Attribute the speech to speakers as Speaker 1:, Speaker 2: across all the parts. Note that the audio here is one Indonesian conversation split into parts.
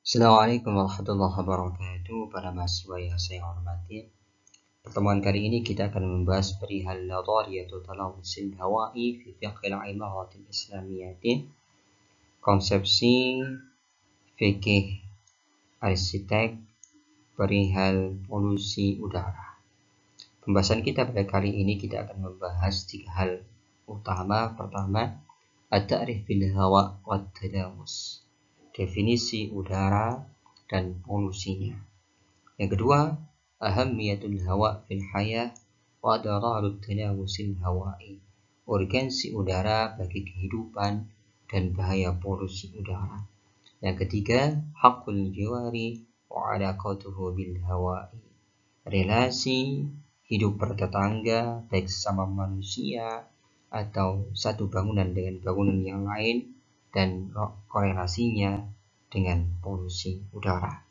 Speaker 1: Assalamualaikum warahmatullahi wabarakatuh. Para mahasiswa yang saya hormati, pertemuan kali ini kita akan membahas perihal nadhariyatu talawusil hawa'i fi fiqhil imaratil islamiyati, konsepsi fikih arsitek perihal polusi udara. Pembahasan kita pada kali ini kita akan membahas tiga hal utama. Pertama, at-ta'rif bil hawa wa talawus, definisi udara dan polusinya. Yang kedua, ahammiyatul hawa fil hayah wa dararut talawusil hawa'i, urgensi udara bagi kehidupan dan bahaya polusi udara. Yang ketiga, haqqul jiwari wa alaqatuhu bil hawa'i, relasi hidup bertetangga baik sesama manusia atau satu bangunan dengan bangunan yang lain dan korelasinya dengan polusi udara.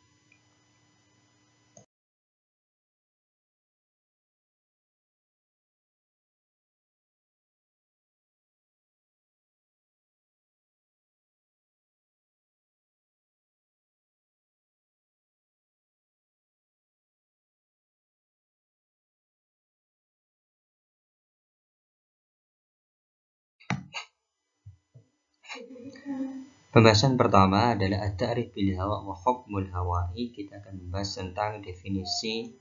Speaker 1: Pembahasan pertama adalah at-ta'rif bil hawa wa hukmul hawa'i. Kita akan membahas tentang definisi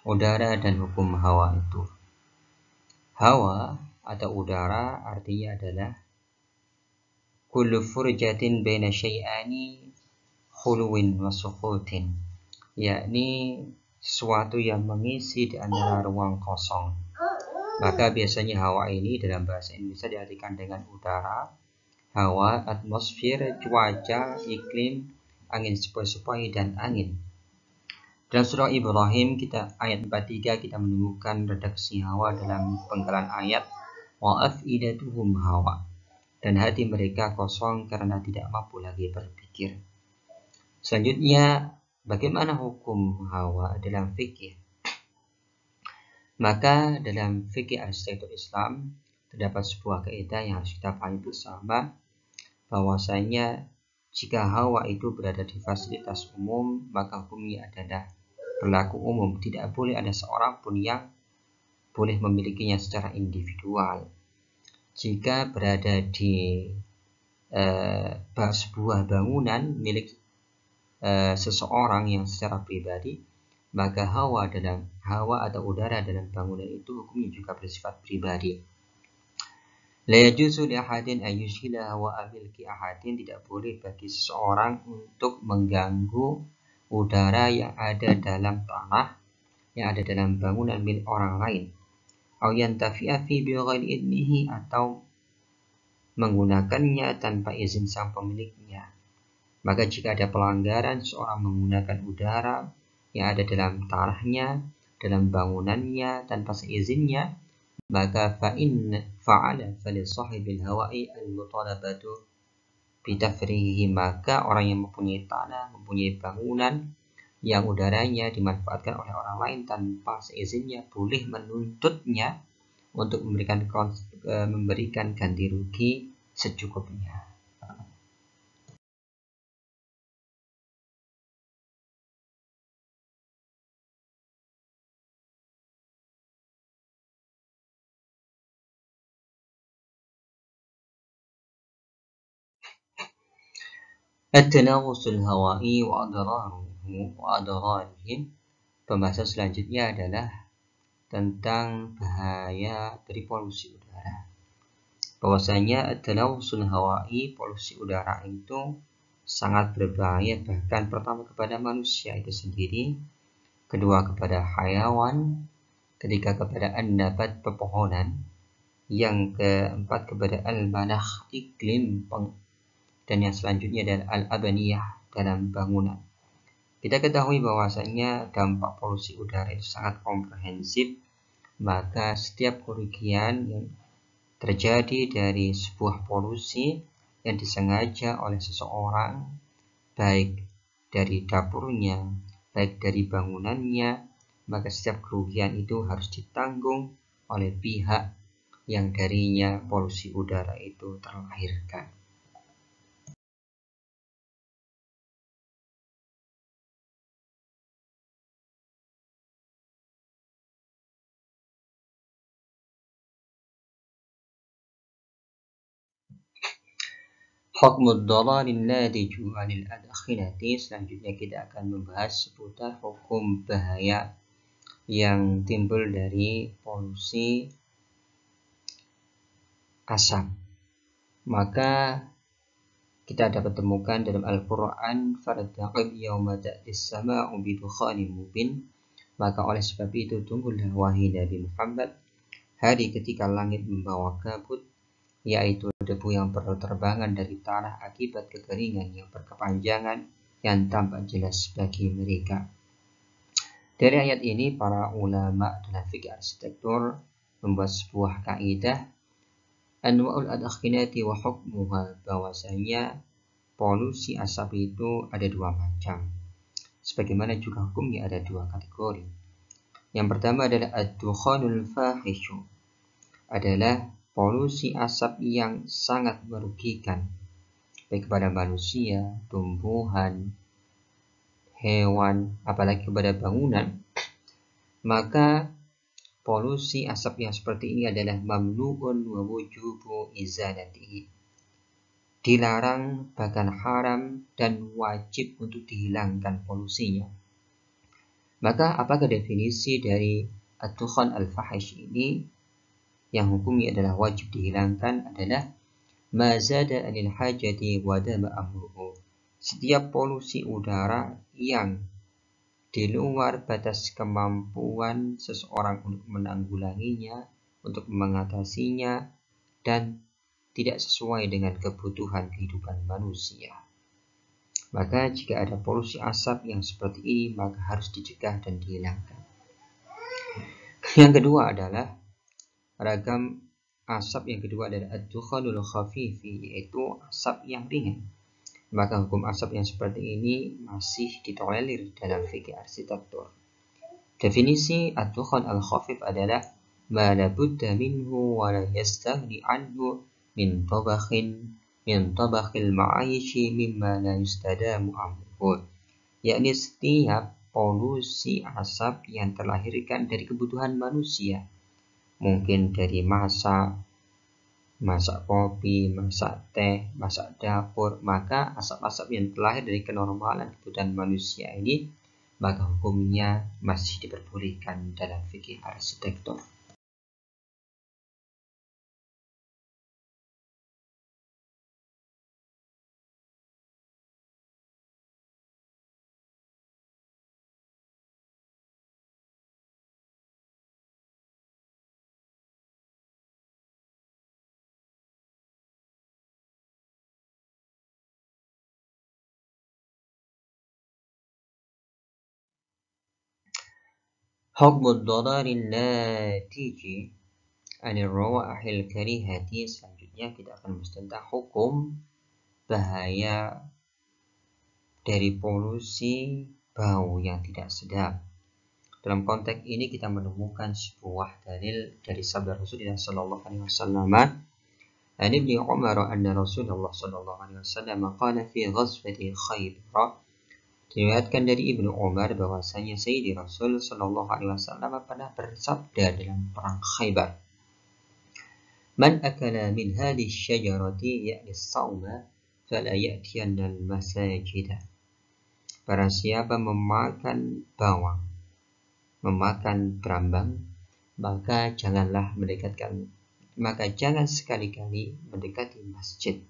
Speaker 1: udara dan hukum hawa itu. Hawa atau udara artinya adalah kullu furjatin baina syai'ani khuluwin wa sukhutin, yakni sesuatu yang mengisi di antara ruang kosong. Maka biasanya hawa ini dalam bahasa Indonesia diartikan dengan udara, hawa, atmosfer, cuaca, iklim, angin sepoi-sepoi, dan angin. Dalam surah Ibrahim ayat 43 kita menemukan redaksi hawa dalam penggalan ayat wa afidatuhum hawa, dan hati mereka kosong karena tidak mampu lagi berpikir. Selanjutnya, bagaimana hukum hawa dalam fikih? Maka dalam fikih arsitektur Islam terdapat sebuah kaidah yang harus kita pahami bersama, bahwasanya jika hawa itu berada di fasilitas umum, maka hukumnya adalah berlaku umum. Tidak boleh ada seorang pun yang boleh memilikinya secara individual. Jika berada di sebuah bangunan milik seseorang yang secara pribadi, maka hawa atau udara dalam bangunan itu hukumnya juga bersifat pribadi. La yajuzu li ahadin an yushila hawa milki ahadin, tidak boleh bagi seseorang untuk mengganggu udara yang ada dalam tanah, yang ada dalam bangunan milik orang lain. Au yantafi'a fi bighairi idnihi, atau menggunakannya tanpa izin sang pemiliknya. Maka jika ada pelanggaran seorang menggunakan udara yang ada dalam tanahnya, dalam bangunannya tanpa seizinnya, maka fa'in fa'ala fali sahibil hawa'i al-mutalabatu bitafrihi, maka orang yang mempunyai tanah, mempunyai bangunan yang udaranya dimanfaatkan oleh orang lain tanpa seizinnya, boleh menuntutnya untuk memberikan ganti rugi secukupnya. At-tanawusul hawa'i wa adraruhu wa adrarihim. Pembahasan selanjutnya adalah tentang bahaya dari polusi udara. Bahwasanya at-tanawusul hawa'i, polusi udara itu sangat berbahaya, bahkan pertama kepada manusia itu sendiri, kedua kepada hayawan, ketiga kepada an-nabat, pepohonan, yang keempat kepada al-manakh, iklim, dan yang selanjutnya adalah al-abaniyah, dalam bangunan. Kita ketahui bahwasanya dampak polusi udara itu sangat komprehensif, maka setiap kerugian yang terjadi dari sebuah polusi yang disengaja oleh seseorang, baik dari dapurnya, baik dari bangunannya, maka setiap kerugian itu harus ditanggung oleh pihak yang darinya polusi udara itu terlahirkan. Hukmud dhalalin nadiju anil adkhinati. Selanjutnya kita akan membahas seputar hukum bahaya yang timbul dari polusi asap. Maka kita dapat temukan dalam Al-Quran, "Fartaqib yawma ta'tis sama'u bidukhanin mubin." Maka oleh sebab itu tunggulah wahai Nabi Muhammad hari ketika langit membawa kabut, yaitu debu yang berterbangan dari tanah akibat kekeringan yang berkepanjangan yang tampak jelas bagi mereka. Dari ayat ini para ulama dalam fikih arsitektur membuat sebuah kaidah anwa'ul adkhinati wa hukmuha, bahwasanya polusi asap itu ada dua macam. Sebagaimana juga hukumnya ada dua kategori. Yang pertama adalah ad-dukhanul fahishu, adalah polusi asap yang sangat merugikan baik kepada manusia, tumbuhan, hewan, apalagi kepada bangunan. Maka polusi asap yang seperti ini adalah mamnu'un wa wujubu izalatihi, dilarang, bahkan haram dan wajib untuk dihilangkan polusinya. Maka apakah definisi dari ad-dukhan al-fahish ini yang hukumnya adalah wajib dihilangkan? Adalah ma zada anil hajati wa dama amruhu, setiap polusi udara yang di luar batas kemampuan seseorang untuk menanggulanginya, untuk mengatasinya, dan tidak sesuai dengan kebutuhan kehidupan manusia. Maka jika ada polusi asap yang seperti ini, maka harus dicegah dan dihilangkan. Yang kedua adalah ragam asap yang kedua adalah ad-dukhanul khafifi, yaitu asap yang ringan. Maka hukum asap yang seperti ini masih ditolerir dalam fikih arsitektur. Definisi ad-dukhan al-khafif adalah ma la budda minhu wa la yastaghni anhu min tabakhil ma'ayishi mimma la yustadamu amruhu, yakni setiap polusi asap yang terlahirkan dari kebutuhan manusia, mungkin dari masak kopi, masak teh, masak dapur. Maka asap-asap yang terlahir dari kenormalan kebutuhan manusia ini, maka hukumnya masih diperbolehkan dalam fikih arsitektur. Hukmud dhalarin natiji anir rawahil karihati. Selanjutnya kita akan membahas tentang hukum bahaya dari polusi bau yang tidak sedap. Dalam konteks ini kita menemukan sebuah dalil dari sabda Rasulullah sallallahu alaihi wasallam, an Ibnu Umar anna Rasulullah sallallahu alaihi wasallam qala fi ghazwati Khaybar. Diriwayatkan dari Ibnu Umar bahwasanya Sayyidi Rasul sallallahu alaihi wasallam pernah bersabda dalam perang Khaybar, man akala min hadhihi syajarati ya'ni as-sawma fala ya'tiyanna al-masajida. Barang siapa memakan bawang, memakan berambang, maka jangan sekali-kali mendekati masjid.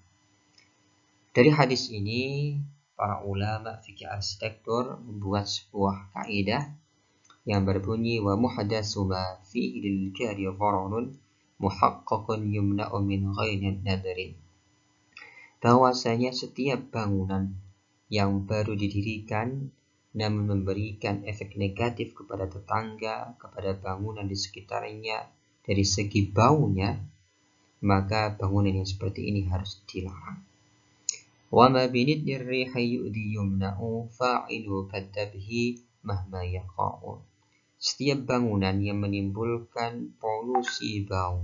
Speaker 1: Dari hadis ini para ulama fikih arsitektur membuat sebuah kaidah yang berbunyi wa muhdatsu ma fihi lil jari dhararun muhaqqaqun yumna'u min ghairi nadrin, bahwasanya setiap bangunan yang baru didirikan namun memberikan efek negatif kepada tetangga, kepada bangunan di sekitarnya dari segi baunya, maka bangunan yang seperti ini harus dilarang. Wa ma biniddir rihi yu'di yumna'u fa'ilu kadabhi mahma yaqa'u. Setiap bangunan yang menimbulkan polusi bau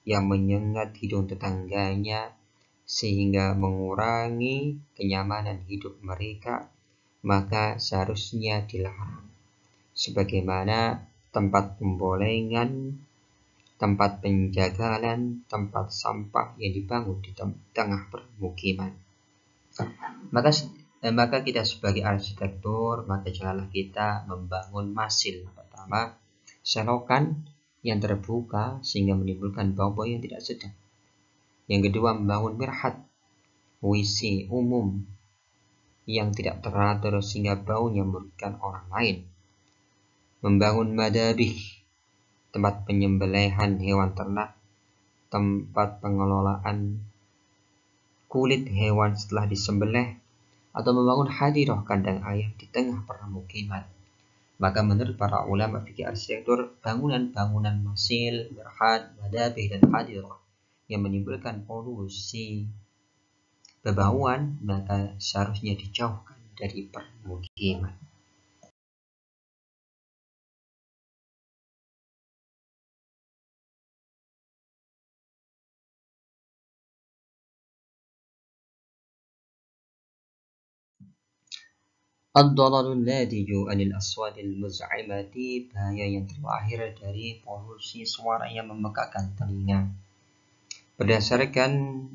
Speaker 1: yang menyengat hidung tetangganya sehingga mengurangi kenyamanan hidup mereka, maka seharusnya dilarang. Sebagaimana tempat tempat penjagalan, tempat sampah yang dibangun di tengah permukiman. Maka kita sebagai arsitektur, maka janganlah kita membangun masil. Pertama, selokan yang terbuka sehingga menimbulkan bau-bau yang tidak sedap. Yang kedua, membangun mirhat, WC umum yang tidak teratur sehingga baunya merugikan orang lain. Membangun madabih, tempat penyembelihan hewan ternak, tempat pengelolaan kulit hewan setelah disembelih, atau membangun hadiroh, kandang ayam di tengah permukiman. Maka menurut para ulama fikih arsitektur, bangunan-bangunan masil, mirhat, madabih, dan hadiroh yang menimbulkan polusi bebauan, maka seharusnya dijauhkan dari permukiman. Ad-dalalul ladiju anil aswadil muz'imati, bahaya yang terlahir dari polusi suara yang memekakkan telinga. Berdasarkan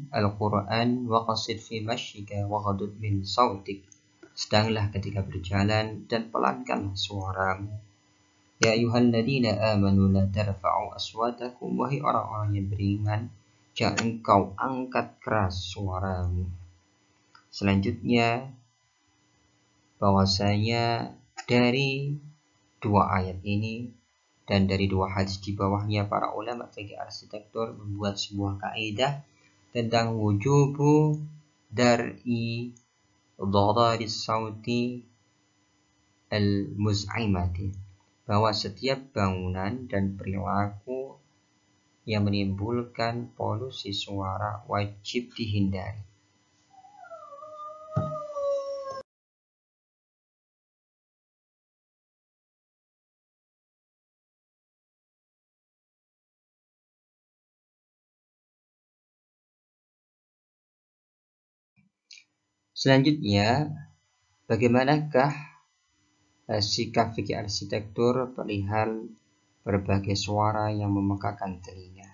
Speaker 1: Al-Quran, waqasid fi masyika waghadud min sautik, sedanglah ketika berjalan dan pelankanlah suaramu. Ya ayyuhalladzina amanu la tarfa'u aswatakum, wahai orang-orang yang beriman, jangan engkau angkat keras suaramu. Selanjutnya, bahwasanya dari dua ayat ini dan dari dua hadis di bawahnya, para ulama fikih arsitektur membuat sebuah kaidah tentang wujubu dar'i dhararis sauti al-muz'imati, bahwa setiap bangunan dan perilaku yang menimbulkan polusi suara wajib dihindari. Selanjutnya, bagaimanakah sikap fikih arsitektur perihal berbagai suara yang memekakkan telinga?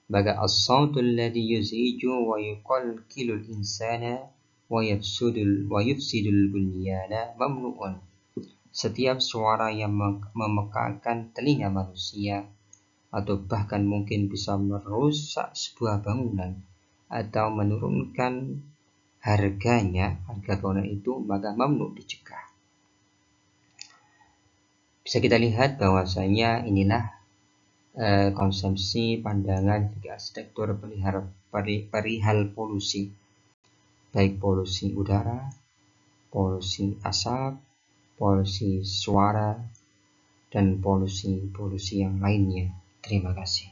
Speaker 1: Maka as-sautul ladzi yuziju wa yuqalqilul insana wa yufsidul bunyana mamnu'un. Setiap suara yang memekakkan telinga manusia atau bahkan mungkin bisa merusak sebuah bangunan atau menurunkan harga bangunan itu, maka mamnu, dicegah. Bisa kita lihat bahwasanya inilah konsepsi pandangan fikih arsitektur perihal polusi, baik polusi udara, polusi asap, polusi suara, dan polusi yang lainnya. Terima kasih.